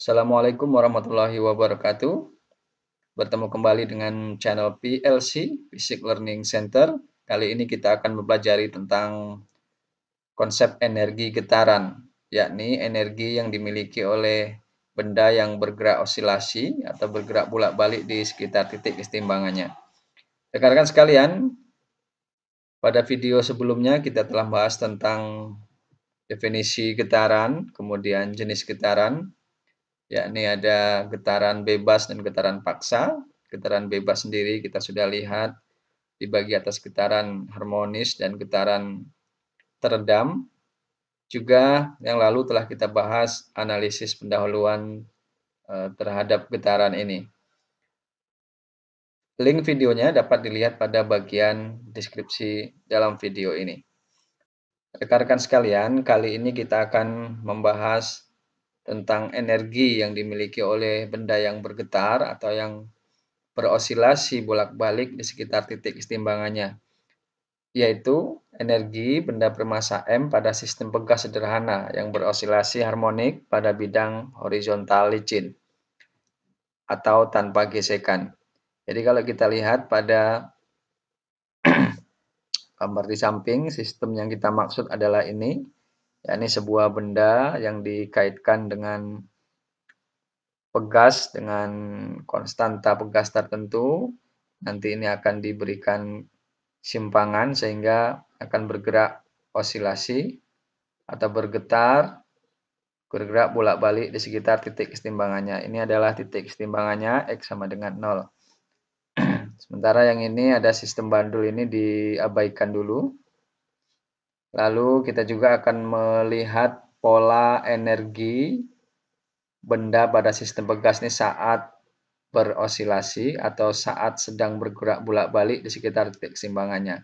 Assalamualaikum warahmatullahi wabarakatuh. Bertemu kembali dengan channel PLC, Physics Learning Center. Kali ini kita akan mempelajari tentang konsep energi getaran, yakni energi yang dimiliki oleh benda yang bergerak osilasi atau bergerak bolak-balik di sekitar titik keseimbangannya. Rekan-rekan sekalian, pada video sebelumnya kita telah bahas tentang definisi getaran, kemudian jenis getaran, yakni ada getaran bebas dan getaran paksa. Getaran bebas sendiri kita sudah lihat di bagi atas getaran harmonis dan getaran teredam. Juga yang lalu telah kita bahas analisis pendahuluan terhadap getaran ini. Link videonya dapat dilihat pada bagian deskripsi dalam video ini. Rekan-rekan sekalian, kali ini kita akan membahas tentang energi yang dimiliki oleh benda yang bergetar atau yang berosilasi bolak-balik di sekitar titik keseimbangannya, yaitu energi benda bermasa M pada sistem pegas sederhana yang berosilasi harmonik pada bidang horizontal licin atau tanpa gesekan. Jadi kalau kita lihat pada gambar di samping, sistem yang kita maksud adalah ini, yakni sebuah benda yang dikaitkan dengan pegas dengan konstanta pegas tertentu. Nanti ini akan diberikan simpangan sehingga akan bergerak osilasi atau bergerak bolak-balik di sekitar titik keseimbangannya. Ini adalah titik keseimbangannya X sama dengan 0. Sementara yang ini ada sistem bandul ini diabaikan dulu. Lalu kita juga akan melihat pola energi benda pada sistem pegas ini saat berosilasi atau saat sedang bergerak bolak-balik di sekitar titik keseimbangannya.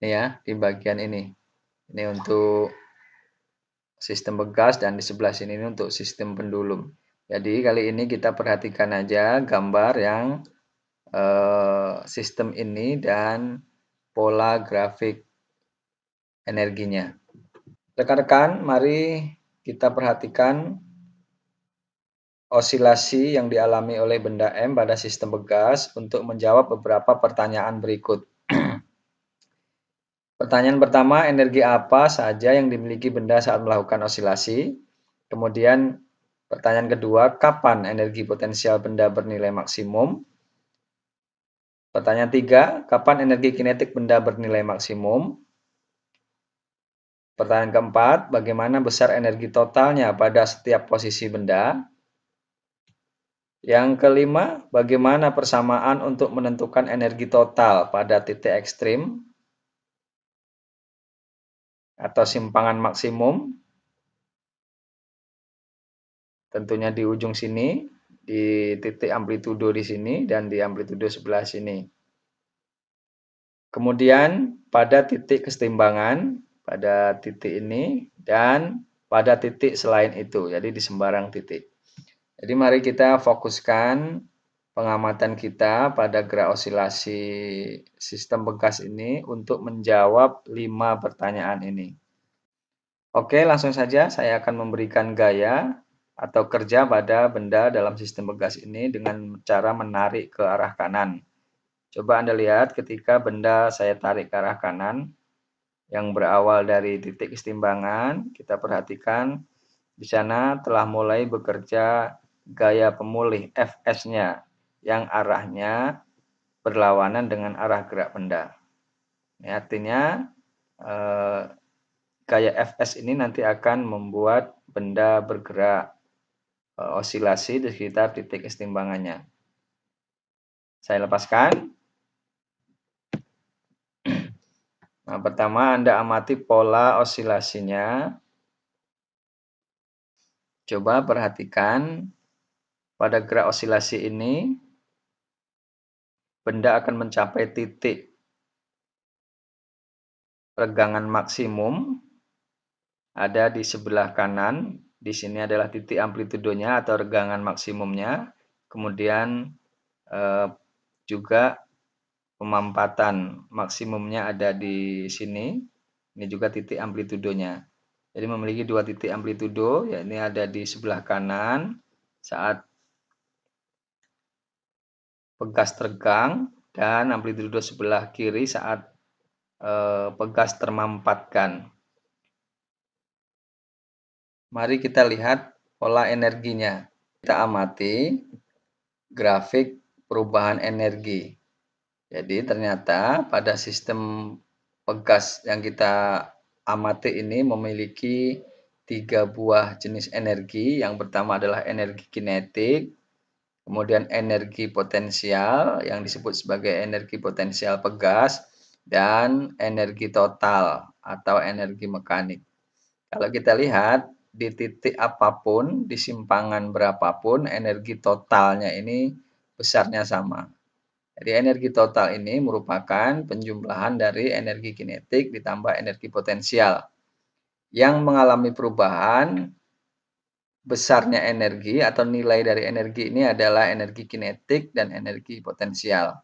Ini ya, di bagian ini. Ini untuk sistem pegas dan di sebelah sini ini untuk sistem pendulum. Jadi kali ini kita perhatikan aja gambar yang sistem ini dan pola grafik energinya. Rekan-rekan, mari kita perhatikan osilasi yang dialami oleh benda M pada sistem pegas untuk menjawab beberapa pertanyaan berikut. Pertanyaan pertama, energi apa saja yang dimiliki benda saat melakukan osilasi? Kemudian pertanyaan kedua, kapan energi potensial benda bernilai maksimum? Pertanyaan tiga, kapan energi kinetik benda bernilai maksimum? Pertanyaan keempat, bagaimana besar energi totalnya pada setiap posisi benda? Yang kelima, bagaimana persamaan untuk menentukan energi total pada titik ekstrim atau simpangan maksimum? Tentunya di ujung sini, di titik amplitudo di sini, dan di amplitudo sebelah sini. Kemudian pada titik keseimbangan, pada titik ini, dan pada titik selain itu, jadi di sembarang titik. Jadi mari kita fokuskan pengamatan kita pada gerak osilasi sistem pegas ini untuk menjawab 5 pertanyaan ini. Oke, langsung saja saya akan memberikan gaya atau kerja pada benda dalam sistem pegas ini dengan cara menarik ke arah kanan. Coba Anda lihat ketika benda saya tarik ke arah kanan yang berawal dari titik keseimbangan, kita perhatikan di sana telah mulai bekerja gaya pemulih Fs-nya yang arahnya berlawanan dengan arah gerak benda. Ini artinya gaya Fs ini nanti akan membuat benda bergerak osilasi di sekitar titik keseimbangannya. Saya lepaskan. Nah, pertama Anda amati pola osilasinya. Coba perhatikan pada gerak osilasi ini, benda akan mencapai titik regangan maksimum ada di sebelah kanan. Di sini adalah titik amplitudonya atau regangan maksimumnya. Kemudian juga pemampatan maksimumnya ada di sini. Ini juga titik amplitudonya. Jadi memiliki dua titik amplitudo, yakni ada di sebelah kanan saat pegas tegang dan amplitudo sebelah kiri saat pegas termampatkan. Mari kita lihat pola energinya. Kita amati grafik perubahan energi. Jadi ternyata pada sistem pegas yang kita amati ini memiliki 3 buah jenis energi. Yang pertama adalah energi kinetik, kemudian energi potensial yang disebut sebagai energi potensial pegas, dan energi total atau energi mekanik. Kalau kita lihat di titik apapun, di simpangan berapapun, energi totalnya ini besarnya sama. Jadi energi total ini merupakan penjumlahan dari energi kinetik ditambah energi potensial. Yang mengalami perubahan besarnya energi atau nilai dari energi ini adalah energi kinetik dan energi potensial.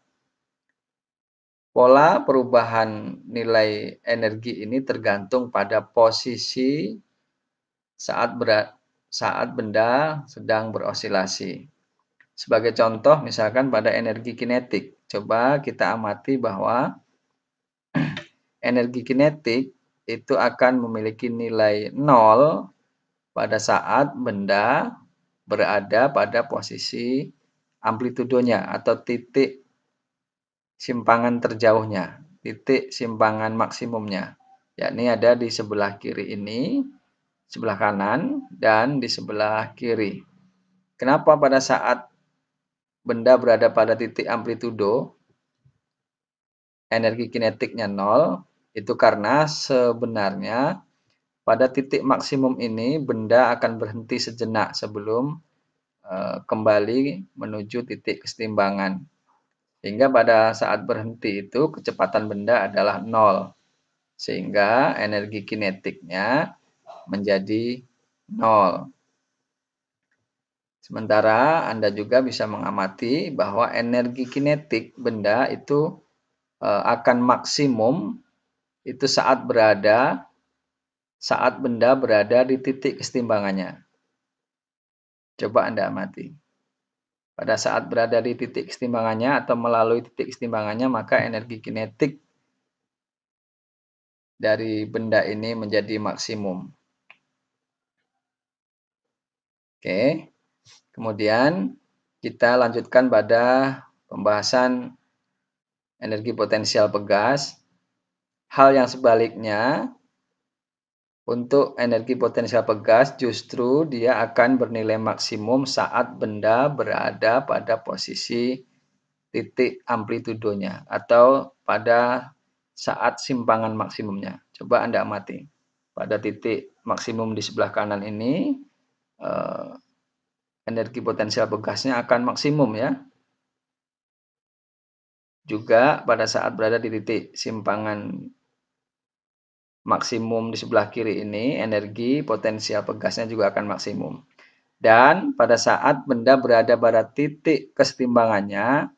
Pola perubahan nilai energi ini tergantung pada posisi saat benda sedang berosilasi. Sebagai contoh, misalkan pada energi kinetik, coba kita amati bahwa energi kinetik itu akan memiliki nilai 0 pada saat benda berada pada posisi amplitudonya atau titik simpangan terjauhnya, titik simpangan maksimumnya, yakni ada di sebelah kiri ini, sebelah kanan, dan di sebelah kiri. Kenapa pada saat benda berada pada titik amplitudo, energi kinetiknya 0, itu karena sebenarnya pada titik maksimum ini benda akan berhenti sejenak sebelum kembali menuju titik kesetimbangan. Sehingga pada saat berhenti itu kecepatan benda adalah 0. Sehingga energi kinetiknya menjadi 0. Sementara Anda juga bisa mengamati bahwa energi kinetik benda itu akan maksimum itu saat benda berada di titik kesetimbangannya. Coba Anda amati. Pada saat berada di titik kesetimbangannya atau melalui titik kesetimbangannya, maka energi kinetik dari benda ini menjadi maksimum. Oke. Kemudian kita lanjutkan pada pembahasan energi potensial pegas. Hal yang sebaliknya, untuk energi potensial pegas justru dia akan bernilai maksimum saat benda berada pada posisi titik amplitudonya atau pada saat simpangan maksimumnya. Coba Anda amati. Pada titik maksimum di sebelah kanan ini, energi potensial pegasnya akan maksimum ya. Juga pada saat berada di titik simpangan maksimum di sebelah kiri ini, energi potensial pegasnya juga akan maksimum. Dan pada saat benda berada pada titik kesetimbangannya,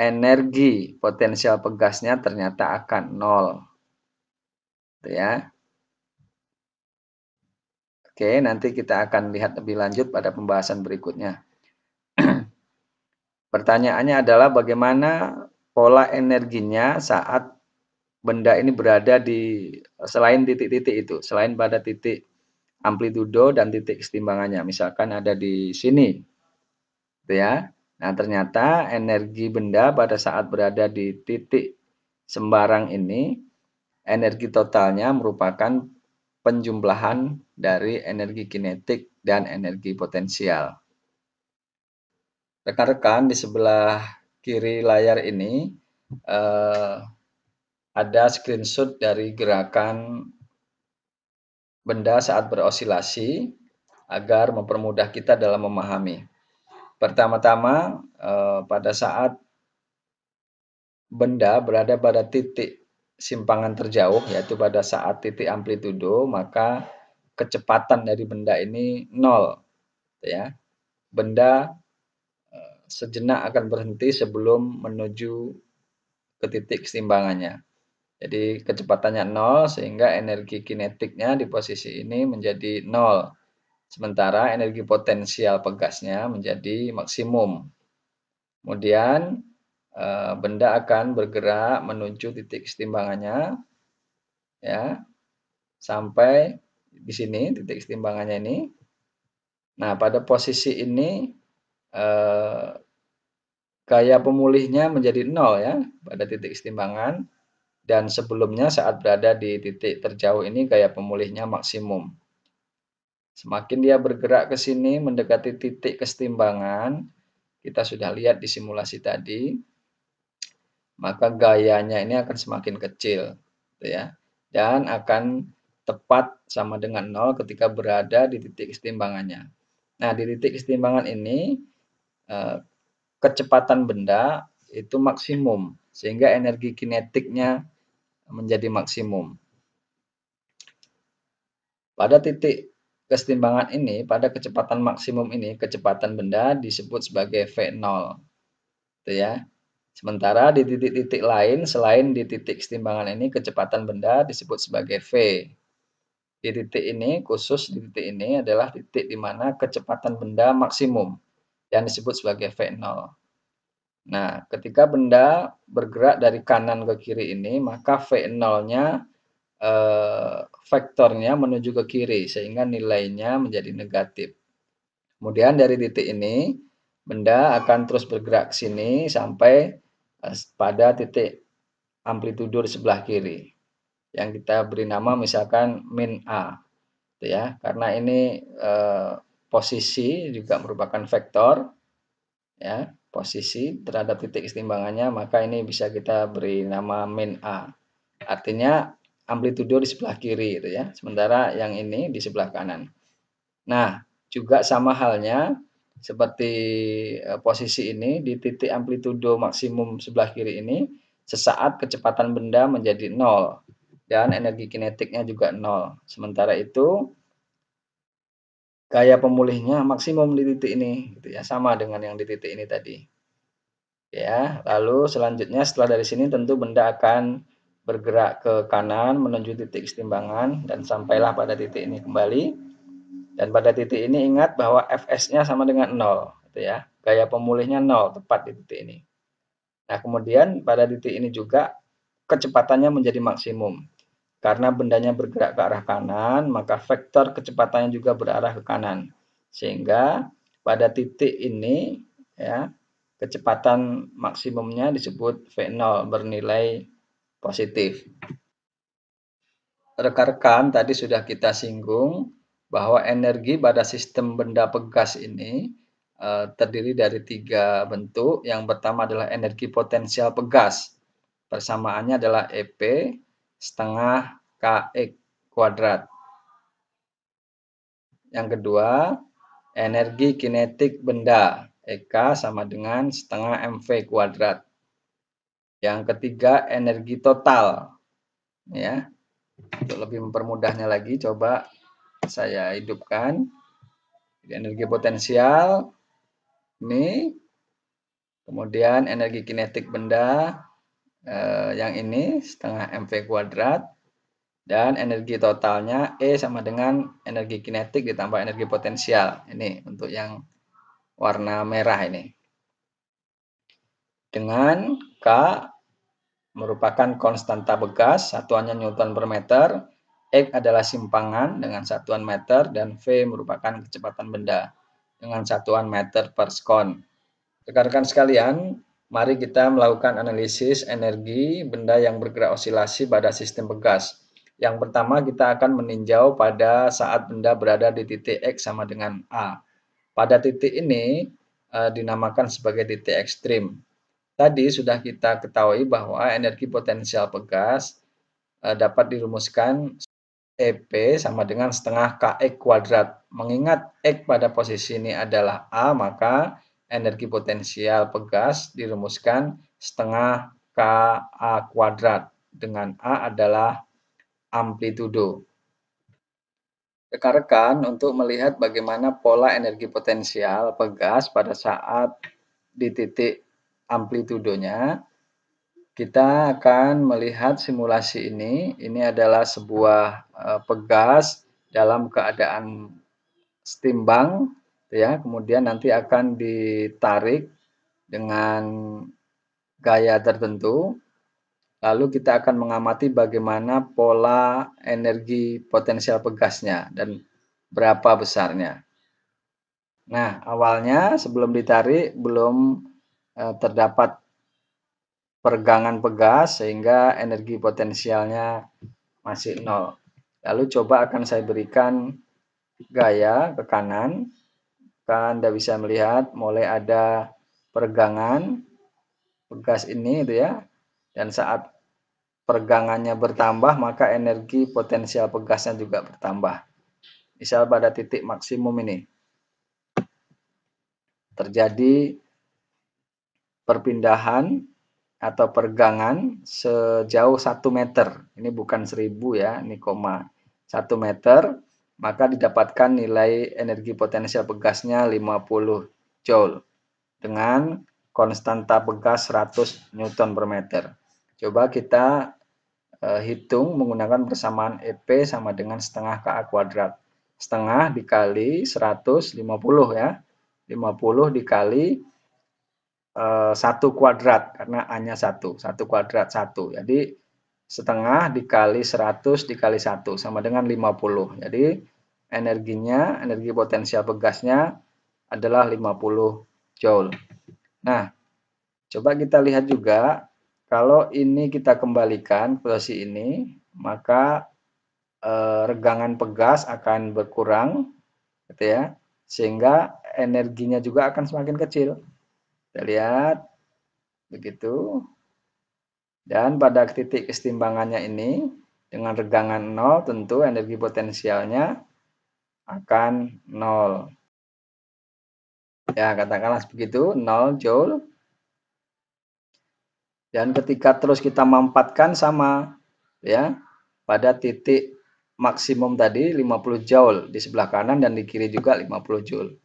energi potensial pegasnya ternyata akan 0. Gitu ya. Oke, nanti kita akan lihat lebih lanjut pada pembahasan berikutnya. Pertanyaannya adalah bagaimana pola energinya saat benda ini berada di selain titik-titik itu, selain pada titik amplitudo dan titik kesetimbangannya. Misalkan ada di sini, gitu ya. Nah, ternyata energi benda pada saat berada di titik sembarang ini, energi totalnya merupakan penjumlahan dari energi kinetik dan energi potensial. Rekan-rekan di sebelah kiri layar ini ada screenshot dari gerakan benda saat berosilasi agar mempermudah kita dalam memahami. Pertama-tama, pada saat benda berada pada titik simpangan terjauh, yaitu pada saat titik amplitudo, maka kecepatan dari benda ini 0. Ya. Benda sejenak akan berhenti sebelum menuju ke titik keseimbangannya. Jadi kecepatannya 0 sehingga energi kinetiknya di posisi ini menjadi 0. Sementara energi potensial pegasnya menjadi maksimum. Kemudian benda akan bergerak menuju titik kesetimbangannya, ya, sampai di sini titik kesetimbangannya ini. Nah, pada posisi ini gaya pemulihnya menjadi 0 ya pada titik kesetimbangan, dan sebelumnya saat berada di titik terjauh ini gaya pemulihnya maksimum. Semakin dia bergerak ke sini mendekati titik kesetimbangan, kita sudah lihat di simulasi tadi, maka gayanya ini akan semakin kecil, gitu ya, dan akan tepat sama dengan 0 ketika berada di titik kesetimbangannya. Nah, di titik kesetimbangan ini kecepatan benda itu maksimum, sehingga energi kinetiknya menjadi maksimum. Pada titik kesetimbangan ini, pada kecepatan maksimum ini, kecepatan benda disebut sebagai V0, gitu ya. Sementara di titik-titik lain selain di titik kesetimbangan ini, kecepatan benda disebut sebagai V. Di titik ini, khusus di titik ini adalah titik di mana kecepatan benda maksimum yang disebut sebagai V0. Nah, ketika benda bergerak dari kanan ke kiri ini, maka V0-nya vektornya menuju ke kiri sehingga nilainya menjadi negatif. Kemudian dari titik ini benda akan terus bergerak ke sini sampai pada titik amplitudo di sebelah kiri yang kita beri nama misalkan min A, gitu ya. Karena ini posisi juga merupakan vektor, ya, posisi terhadap titik kesetimbangannya, maka ini bisa kita beri nama min A. Artinya amplitudo di sebelah kiri gitu ya. Sementara yang ini di sebelah kanan. Nah, juga sama halnya seperti posisi ini di titik amplitudo maksimum sebelah kiri ini, sesaat kecepatan benda menjadi 0 dan energi kinetiknya juga 0. Sementara itu gaya pemulihnya maksimum di titik ini gitu ya, sama dengan yang di titik ini tadi. Ya, lalu selanjutnya setelah dari sini tentu benda akan bergerak ke kanan menuju titik kesetimbangan dan sampailah pada titik ini kembali. Dan pada titik ini ingat bahwa Fs-nya sama dengan 0, gitu ya. Gaya pemulihnya 0 tepat di titik ini. Nah, kemudian pada titik ini juga kecepatannya menjadi maksimum. Karena bendanya bergerak ke arah kanan, maka vektor kecepatannya juga berarah ke kanan. Sehingga pada titik ini ya, kecepatan maksimumnya disebut V0 bernilai positif. Rekan-rekan, tadi sudah kita singgung bahwa energi pada sistem benda pegas ini terdiri dari 3 bentuk. Yang pertama adalah energi potensial pegas. Persamaannya adalah EP setengah KX kuadrat. Yang kedua, energi kinetik benda. EK sama dengan setengah MV kuadrat. Yang ketiga, energi total. Ya, untuk lebih mempermudahnya lagi, coba saya hidupkan. Energi potensial ini, kemudian energi kinetik benda yang ini setengah MV kuadrat, dan energi totalnya E sama dengan energi kinetik ditambah energi potensial. Ini untuk yang warna merah ini. Dengan K merupakan konstanta bekas, satuannya Newton per meter, X adalah simpangan dengan satuan meter, dan V merupakan kecepatan benda dengan satuan meter per sekon. Rekan-rekan sekalian, mari kita melakukan analisis energi benda yang bergerak osilasi pada sistem pegas. Yang pertama kita akan meninjau pada saat benda berada di titik X sama dengan A. Pada titik ini dinamakan sebagai titik ekstrim. Tadi sudah kita ketahui bahwa energi potensial pegas dapat dirumuskan EP sama dengan setengah KX kuadrat. Mengingat X pada posisi ini adalah A, maka energi potensial pegas dirumuskan setengah KA kuadrat. Dengan A adalah amplitudo. Rekan-rekan, untuk melihat bagaimana pola energi potensial pegas pada saat di titik amplitudonya, Kita akan melihat simulasi ini. Ini adalah sebuah pegas dalam keadaan setimbang, ya. Kemudian nanti akan ditarik dengan gaya tertentu. Lalu kita akan mengamati bagaimana pola energi potensial pegasnya dan berapa besarnya. Nah, awalnya sebelum ditarik belum terdapat pergangan pegas sehingga energi potensialnya masih nol. Lalu coba akan saya berikan gaya ke kanan. Anda bisa melihat mulai ada pergangan pegas ini itu ya. Dan saat pergangannya bertambah maka energi potensial pegasnya juga bertambah. Misal pada titik maksimum ini terjadi perpindahan atau pergangan sejauh 1 meter. Ini bukan 1000 ya, ini 1 meter, maka didapatkan nilai energi potensial pegasnya 50 joule dengan konstanta pegas 100 Newton per meter. Coba kita hitung menggunakan persamaan EP sama dengan setengah KA kuadrat. Setengah dikali 150 ya. 50 dikali 1 kuadrat karena A-nya 1. 1 kuadrat 1. Jadi setengah dikali 100 dikali 1 sama dengan 50. Jadi energinya, energi potensial pegasnya adalah 50 joule. Nah, coba kita lihat juga kalau ini kita kembalikan posisi ini, maka regangan pegas akan berkurang, gitu ya, sehingga energinya juga akan semakin kecil. Kita lihat begitu. Dan pada titik kesetimbangannya ini, dengan regangan 0 tentu energi potensialnya akan 0. Ya, katakanlah begitu, 0 joule. Dan ketika terus kita mampatkan sama ya pada titik maksimum tadi 50 joule di sebelah kanan dan di kiri juga 50 joule.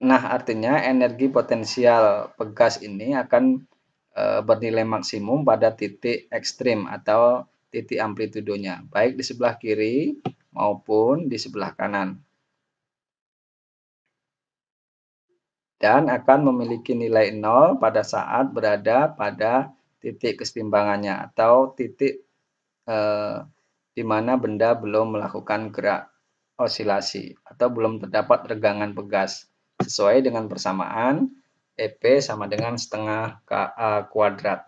Nah, artinya energi potensial pegas ini akan bernilai maksimum pada titik ekstrim atau titik amplitudonya, baik di sebelah kiri maupun di sebelah kanan. Dan akan memiliki nilai 0 pada saat berada pada titik kesetimbangannya atau titik di mana benda belum melakukan gerak osilasi atau belum terdapat regangan pegas sesuai dengan persamaan EP sama dengan setengah KA kuadrat.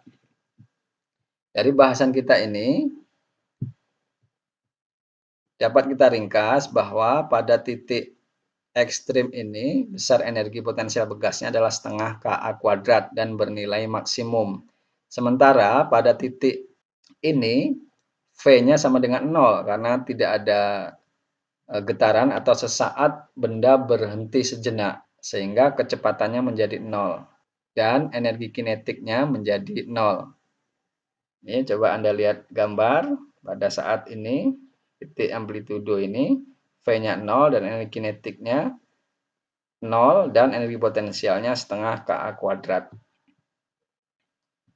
Dari bahasan kita ini dapat kita ringkas bahwa pada titik ekstrim ini besar energi potensial pegasnya adalah setengah KA kuadrat dan bernilai maksimum. Sementara pada titik ini V-nya sama dengan 0 karena tidak ada getaran atau sesaat benda berhenti sejenak sehingga kecepatannya menjadi 0 dan energi kinetiknya menjadi 0. Ini coba Anda lihat gambar pada saat ini titik amplitudo ini V-nya 0 dan energi kinetiknya 0 dan energi potensialnya setengah KA kuadrat.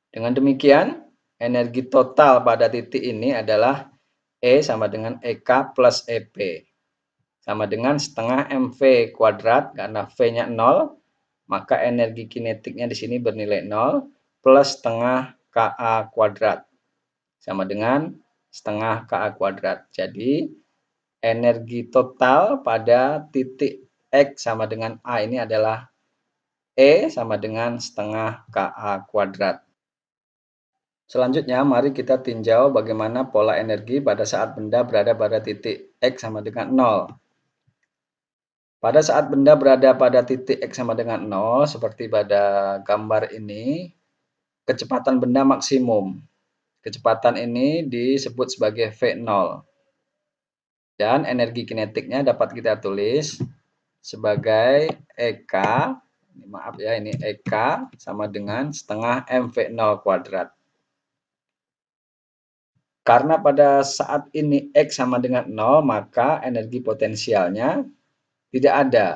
Dengan demikian, energi total pada titik ini adalah E sama dengan EK plus EP. Sama dengan setengah MV kuadrat, karena V-nya 0, maka energi kinetiknya di sini bernilai 0, plus setengah KA kuadrat. Sama dengan setengah KA kuadrat. Jadi, energi total pada titik X sama dengan A ini adalah E sama dengan setengah KA kuadrat. Selanjutnya, mari kita tinjau bagaimana pola energi pada saat benda berada pada titik X sama dengan 0. Pada saat benda berada pada titik X sama dengan 0, seperti pada gambar ini, kecepatan benda maksimum. Kecepatan ini disebut sebagai V0. Dan energi kinetiknya dapat kita tulis sebagai EK, maaf ya, ini EK sama dengan setengah MV0 kuadrat. Karena pada saat ini X sama dengan 0, maka energi potensialnya tidak ada.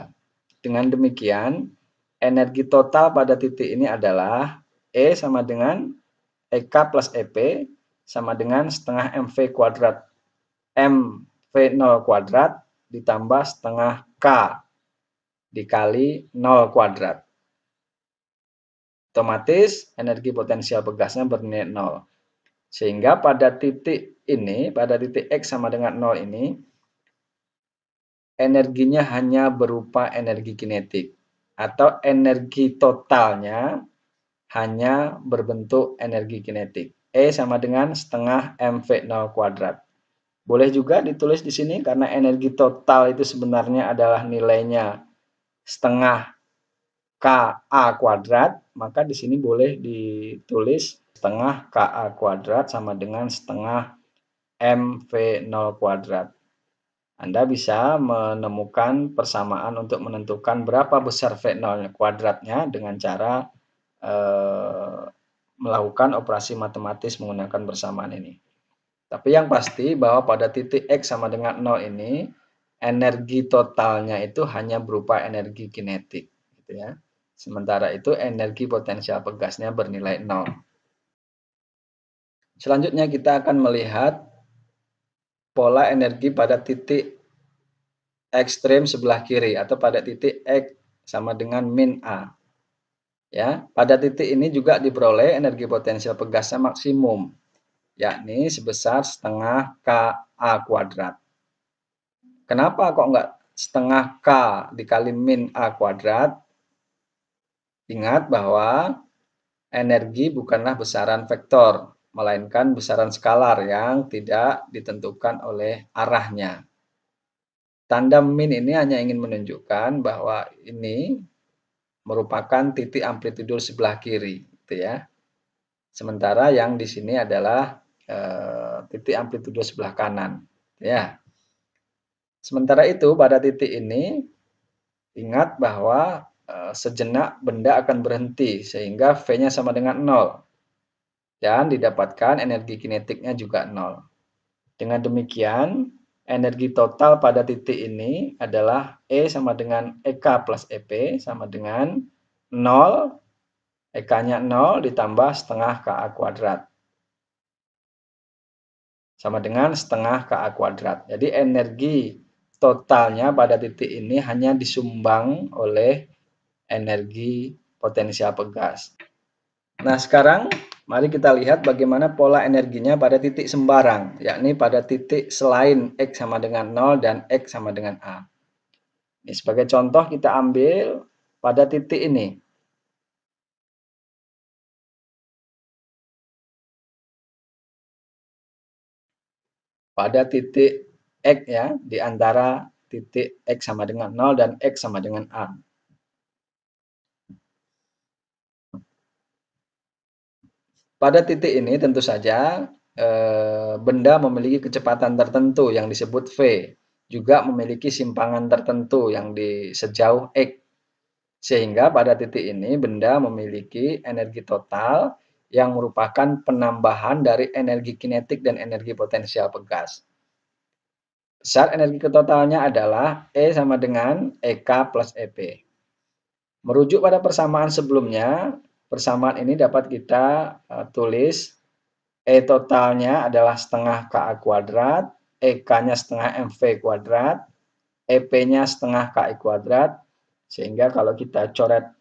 Dengan demikian, energi total pada titik ini adalah E sama dengan EK plus EP sama dengan setengah MV kuadrat. MV0 kuadrat ditambah setengah K dikali 0 kuadrat. Otomatis energi potensial pegasnya bernilai 0. Sehingga pada titik ini, pada titik X sama dengan 0 ini, energinya hanya berupa energi kinetik. Atau energi totalnya hanya berbentuk energi kinetik. E sama dengan setengah MV0 kuadrat. Boleh juga ditulis di sini karena energi total itu sebenarnya adalah nilainya setengah KA kuadrat, maka di sini boleh ditulis setengah KA kuadrat sama dengan setengah MV0 kuadrat. Anda bisa menemukan persamaan untuk menentukan berapa besar V0 kuadratnya dengan cara melakukan operasi matematis menggunakan persamaan ini. Tapi yang pasti bahwa pada titik X sama dengan 0 ini, energi totalnya itu hanya berupa energi kinetik. Gitu ya. Sementara itu energi potensial pegasnya bernilai 0. Selanjutnya kita akan melihat pola energi pada titik ekstrem sebelah kiri atau pada titik X sama dengan min A. Ya, pada titik ini juga diperoleh energi potensial pegasnya maksimum, yakni sebesar setengah KA kuadrat. Kenapa kok enggak setengah K dikali min A kuadrat? Ingat bahwa energi bukanlah besaran vektor, melainkan besaran skalar yang tidak ditentukan oleh arahnya. Tanda min ini hanya ingin menunjukkan bahwa ini merupakan titik amplitudo sebelah kiri, gitu ya. Sementara yang di sini adalah titik amplitudo sebelah kanan, ya. Sementara itu pada titik ini ingat bahwa sejenak benda akan berhenti sehingga V-nya sama dengan 0 dan didapatkan energi kinetiknya juga 0. Dengan demikian energi total pada titik ini adalah E sama dengan EK plus EP sama dengan 0, EK-nya 0 ditambah setengah KA kuadrat. Sama dengan setengah KA kuadrat. Jadi energi totalnya pada titik ini hanya disumbang oleh energi potensial pegas. Nah, sekarang mari kita lihat bagaimana pola energinya pada titik sembarang, yakni pada titik selain X sama dengan 0 dan X sama dengan A. Ini sebagai contoh kita ambil pada titik ini. Pada titik X ya, di antara titik X sama dengan 0 dan X sama dengan A. Pada titik ini tentu saja benda memiliki kecepatan tertentu yang disebut V, juga memiliki simpangan tertentu yang sejauh X. Sehingga pada titik ini benda memiliki energi total yang merupakan penambahan dari energi kinetik dan energi potensial pegas. Besar energi totalnya adalah E sama dengan EK plus EP. Merujuk pada persamaan sebelumnya, persamaan ini dapat kita tulis E totalnya adalah setengah KA kuadrat, EK-nya setengah MV kuadrat, EP-nya setengah KI kuadrat, sehingga kalau kita coret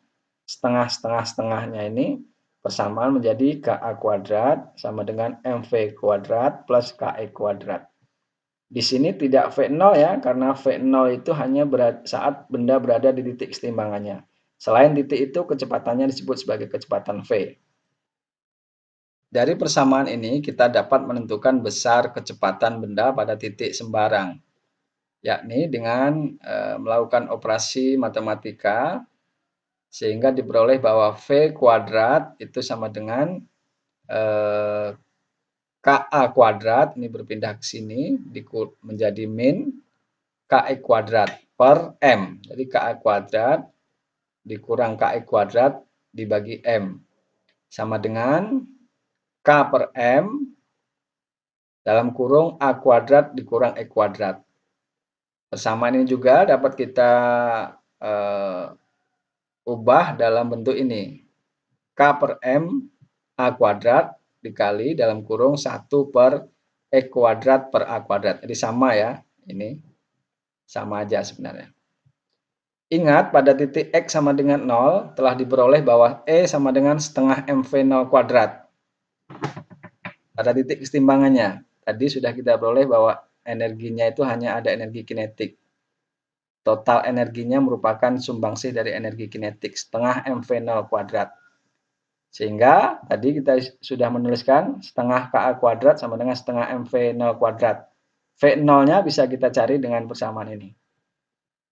setengahnya ini, persamaan menjadi KA kuadrat sama dengan MV kuadrat plus KE kuadrat. Di sini tidak V0 ya, karena V0 itu hanya saat benda berada di titik keseimbangannya. Selain titik itu, kecepatannya disebut sebagai kecepatan V. Dari persamaan ini, kita dapat menentukan besar kecepatan benda pada titik sembarang, yakni dengan melakukan operasi matematika, sehingga diperoleh bahwa V kuadrat itu sama dengan KA kuadrat, ini berpindah ke sini, menjadi min KE kuadrat per M. Jadi KA kuadrat dikurang KE kuadrat dibagi M. Sama dengan K per M dalam kurung A kuadrat dikurang E kuadrat. Persamaan ini juga dapat kita ubah dalam bentuk ini. K per M A kuadrat dikali dalam kurung 1 per E kuadrat per A kuadrat. Jadi sama ya, ini sama aja sebenarnya. Ingat pada titik X sama dengan 0 telah diperoleh bahwa E sama dengan setengah MV0 kuadrat. Pada titik kesetimbangannya, tadi sudah kita peroleh bahwa energinya itu hanya ada energi kinetik. Total energinya merupakan sumbangsih dari energi kinetik setengah MV0 kuadrat. Sehingga tadi kita sudah menuliskan setengah Ka kuadrat sama dengan setengah MV0 kuadrat. V0-nya bisa kita cari dengan persamaan ini.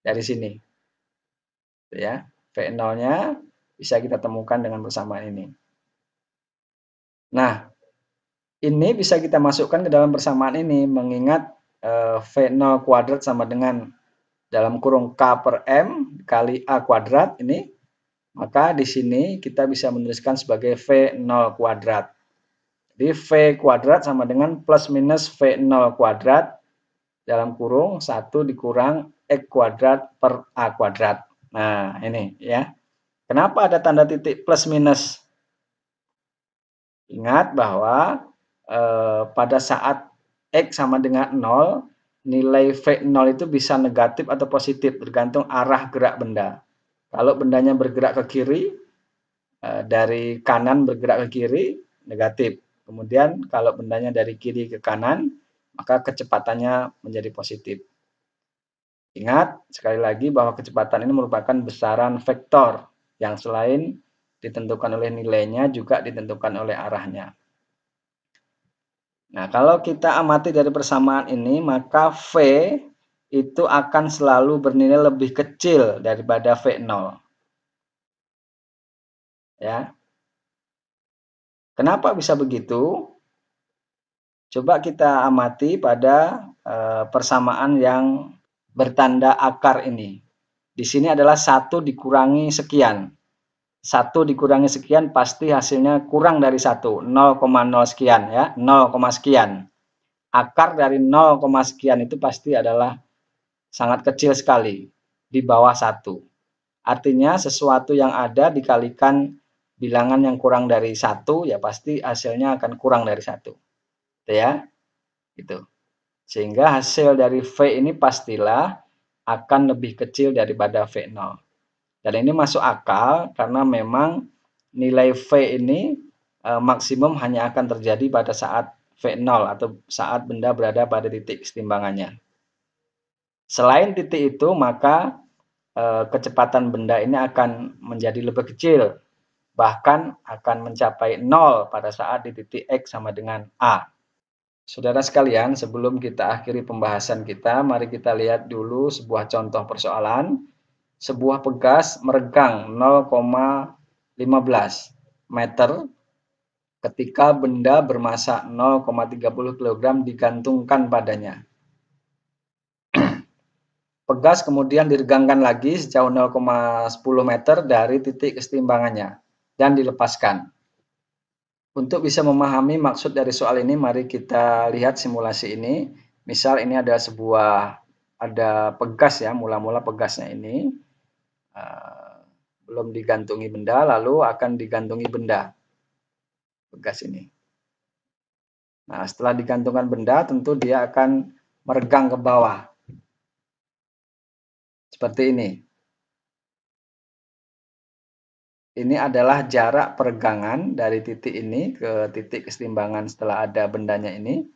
Dari sini. Ya, V0-nya bisa kita temukan dengan persamaan ini. Nah, ini bisa kita masukkan ke dalam persamaan ini, mengingat V0 kuadrat sama dengan dalam kurung K per M kali A kuadrat ini, maka di sini kita bisa menuliskan sebagai V0 kuadrat. Jadi V kuadrat sama dengan plus minus V0 kuadrat dalam kurung 1 dikurang X kuadrat per A kuadrat. Nah, ini ya. Kenapa ada tanda titik plus minus? Ingat bahwa pada saat X sama dengan 0, nilai V0 itu bisa negatif atau positif, tergantung arah gerak benda. Kalau bendanya bergerak ke kiri, dari kanan bergerak ke kiri, negatif. Kemudian kalau bendanya dari kiri ke kanan, maka kecepatannya menjadi positif. Ingat sekali lagi bahwa kecepatan ini merupakan besaran vektor yang selain ditentukan oleh nilainya juga ditentukan oleh arahnya. Nah, kalau kita amati dari persamaan ini, maka V itu akan selalu bernilai lebih kecil daripada V0. Ya. Kenapa bisa begitu? Coba kita amati pada persamaan yang bertanda akar ini. Di sini adalah 1 dikurangi sekian. 1 dikurangi sekian pasti hasilnya kurang dari 1, 0,0 sekian ya, 0, sekian. Akar dari 0, sekian itu pasti adalah sangat kecil sekali, di bawah 1. Artinya sesuatu yang ada dikalikan bilangan yang kurang dari 1, ya pasti hasilnya akan kurang dari 1. Gitu ya. Gitu. Sehingga hasil dari V ini pastilah akan lebih kecil daripada V0. Dan ini masuk akal karena memang nilai V ini maksimum hanya akan terjadi pada saat V0 atau saat benda berada pada titik kesetimbangannya. Selain titik itu, maka kecepatan benda ini akan menjadi lebih kecil, bahkan akan mencapai 0 pada saat di titik X sama dengan A. Saudara sekalian, sebelum kita akhiri pembahasan kita, mari kita lihat dulu sebuah contoh persoalan. Sebuah pegas meregang 0,15 meter ketika benda bermasa 0,30 kg digantungkan padanya. Pegas kemudian diregangkan lagi sejauh 0,10 meter dari titik kesetimbangannya dan dilepaskan. Untuk bisa memahami maksud dari soal ini, mari kita lihat simulasi ini. Misal ini ada pegas ya, mula-mula pegasnya ini belum digantungi benda, lalu akan digantungi benda pegas ini. Nah, setelah digantungkan benda, tentu dia akan meregang ke bawah. Seperti ini. Ini adalah jarak peregangan dari titik ini ke titik kesetimbangan setelah ada bendanya ini.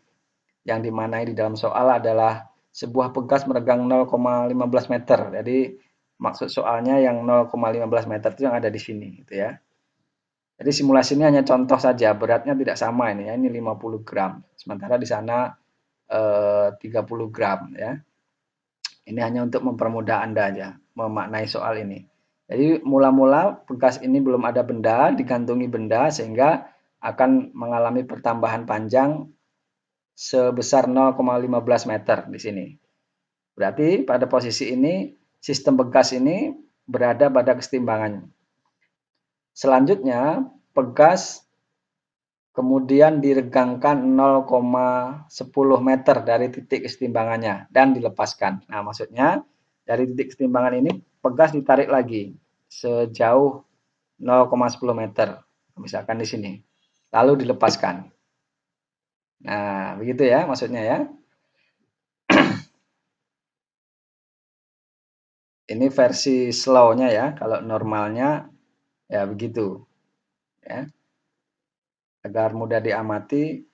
Yang dimanai di dalam soal adalah sebuah pegas meregang 0,15 meter. Jadi maksud soalnya yang 0,15 meter itu yang ada di sini, gitu ya. Jadi simulasi ini hanya contoh saja, beratnya tidak sama ini ya, ini 50 gram. Sementara di sana 30 gram ya. Ini hanya untuk mempermudah Anda aja memaknai soal ini. Jadi mula-mula pegas ini belum ada benda, digantungi benda sehingga akan mengalami pertambahan panjang sebesar 0,15 meter di sini. Berarti pada posisi ini sistem pegas ini berada pada kesetimbangannya. Selanjutnya pegas kemudian diregangkan 0,10 meter dari titik kesetimbangannya dan dilepaskan. Nah, maksudnya dari titik kesetimbangan ini pegas ditarik lagi sejauh 0,10 meter. misalkan di sini, lalu dilepaskan. Nah, begitu ya maksudnya ya. Ini versi slow-nya ya, kalau normalnya ya begitu ya. Agar mudah diamati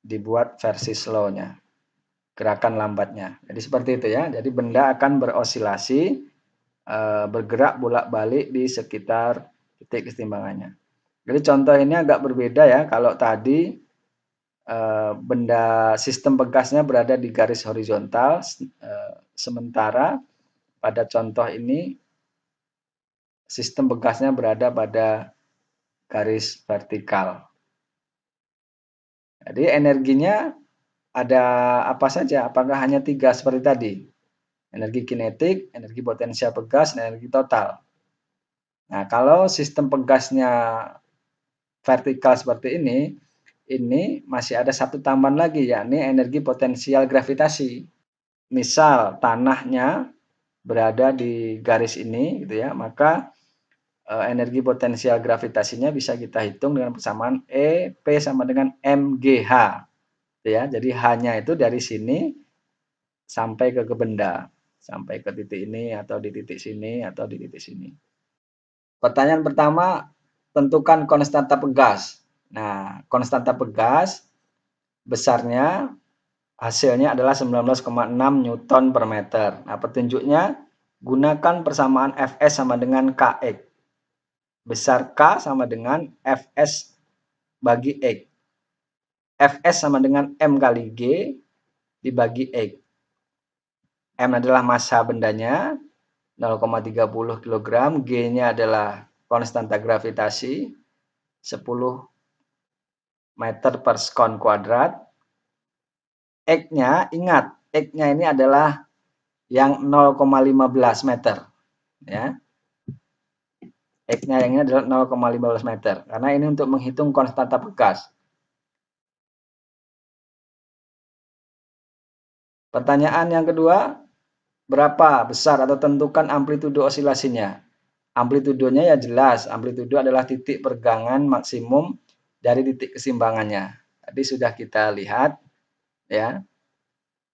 dibuat versi slow-nya, gerakan lambatnya. Jadi seperti itu ya. Jadi benda akan berosilasi, bergerak bolak-balik di sekitar titik keseimbangannya. Jadi contoh ini agak berbeda ya. Kalau tadi benda sistem pegasnya berada di garis horizontal, sementara pada contoh ini sistem pegasnya berada pada garis vertikal. Jadi energinya ada apa saja? Apakah hanya 3 seperti tadi? Energi kinetik, energi potensial pegas, dan energi total. Nah, kalau sistem pegasnya vertikal seperti ini masih ada satu tambahan lagi, yakni energi potensial gravitasi. Misal tanahnya berada di garis ini, gitu ya, maka energi potensial gravitasinya bisa kita hitung dengan persamaan EP sama dengan mgh. Ya, jadi hanya itu dari sini sampai ke benda, sampai ke titik ini atau di titik sini atau di titik sini. Pertanyaan pertama, tentukan konstanta pegas. Nah, konstanta pegas besarnya hasilnya adalah 19,6 Newton per meter. Nah, petunjuknya gunakan persamaan Fs sama dengan Kx. Besar K sama dengan Fs bagi X. Fs sama dengan M kali G dibagi X. M adalah massa bendanya, 0,30 kg. G-nya adalah konstanta gravitasi, 10 meter per sekon kuadrat. X-nya, ingat, X-nya ini adalah yang 0,15 meter. Ya. X-nya yang ini adalah 0,15 meter. Karena ini untuk menghitung konstanta pegas. Pertanyaan yang kedua, berapa besar atau tentukan amplitudo osilasinya? Amplitudonya ya jelas, amplitudo adalah titik pergangan maksimum dari titik keseimbangannya. Tadi sudah kita lihat ya.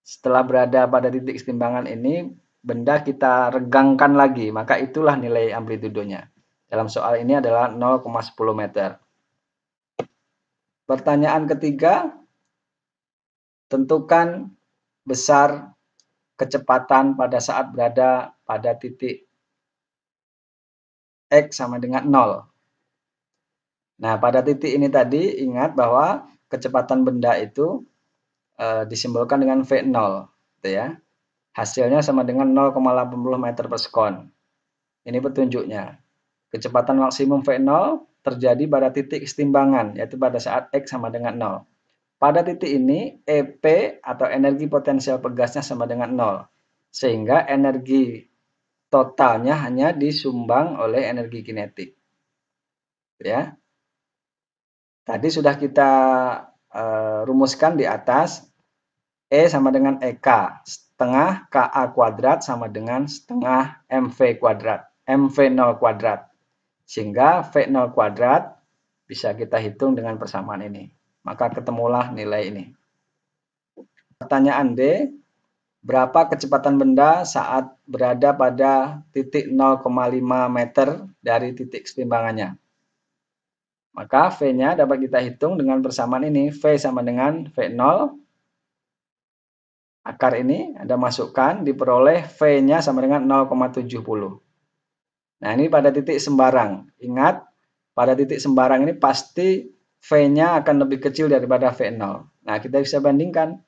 Setelah berada pada titik keseimbangan ini, benda kita regangkan lagi, maka itulah nilai amplitudonya. Dalam soal ini adalah 0,10 meter. Pertanyaan ketiga, tentukan besar kecepatan pada saat berada pada titik X sama dengan 0. Nah, pada titik ini tadi ingat bahwa kecepatan benda itu disimbolkan dengan V0, gitu ya. Hasilnya sama dengan 0,80 meter per sekon. Ini petunjuknya. Kecepatan maksimum V0 terjadi pada titik keseimbangan, yaitu pada saat X sama dengan 0. Pada titik ini, EP atau energi potensial pegasnya sama dengan 0. Sehingga energi totalnya hanya disumbang oleh energi kinetik. Ya. Tadi sudah kita rumuskan di atas, E sama dengan EK. Setengah KA kuadrat sama dengan setengah MV kuadrat. MV0 kuadrat. Sehingga V0 kuadrat bisa kita hitung dengan persamaan ini. Maka ketemulah nilai ini. Pertanyaan D, berapa kecepatan benda saat berada pada titik 0,5 meter dari titik keseimbangannya? Maka V-nya dapat kita hitung dengan persamaan ini. V sama dengan V0. Akar ini Anda masukkan, diperoleh V-nya sama dengan 0,70. Nah, ini pada titik sembarang. Ingat, pada titik sembarang ini pasti V-nya akan lebih kecil daripada V0. Nah, kita bisa bandingkan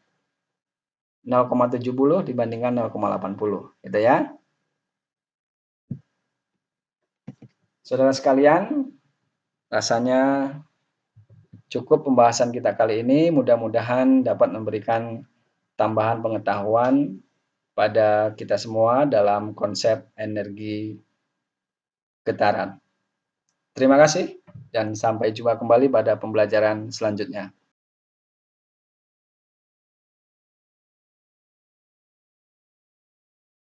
0,70 dibandingkan 0,80. Gitu ya. Saudara sekalian, rasanya cukup pembahasan kita kali ini. Mudah-mudahan dapat memberikan tambahan pengetahuan pada kita semua dalam konsep energi getaran. Terima kasih dan sampai jumpa kembali pada pembelajaran selanjutnya.